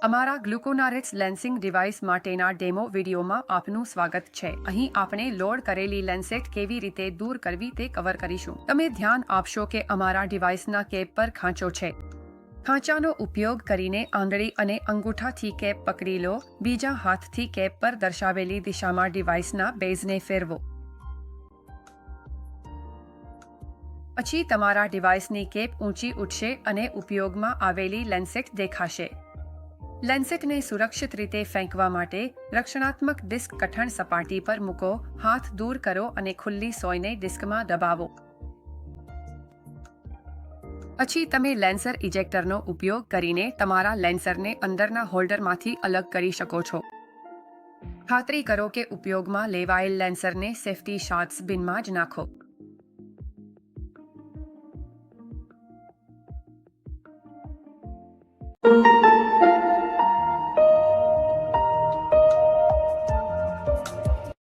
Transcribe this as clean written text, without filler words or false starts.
અમારા ગ્લુકોનારિટ્સ લેન્સિંગ ડિવાઇસ માટેના ડેમો વિડીયોમાં આપનું સ્વાગત છે. અહીં આપણે લોડ કરેલી લેન્સેટ કેવી રીતે દૂર કરવી તે કવર કરીશું. તમે ધ્યાન આપશો કે અમારા ડિવાઇસના કેપ પર ખાંચો છે. ખાંચાનો ઉપયોગ કરીને આંગળી અને અંગૂઠાથી કેપ પકડી લો. બીજા હાથથી કેપ પર દર્શાવેલી દિશામાં ડિવાઇસના બેઝને ફેરવો. પછી તમારા ડિવાઇસની કેપ ઊંચી ઉઠશે અને ઉપયોગમાં આવેલી લેન્સેટ દેખાશે. લેન્સેટને સુરક્ષિત રીતે ફેંકવા માટે રક્ષણાત્મક ડિસ્ક કઠણ સપાટી પર મૂકો. હાથ દૂર કરો અને ખુલ્લી સોયને ડિસ્કમાં દબાવો. પછી તમે લેન્સર ઇજેક્ટરનો ઉપયોગ કરીને તમારા લેન્સરને અંદરના હોલ્ડરમાંથી અલગ કરી શકો છો. ખાતરી કરો કે ઉપયોગમાં લેવાયેલ લેન્સરને સેફ્ટી શોટ્સ બિનમાં જ નાખો.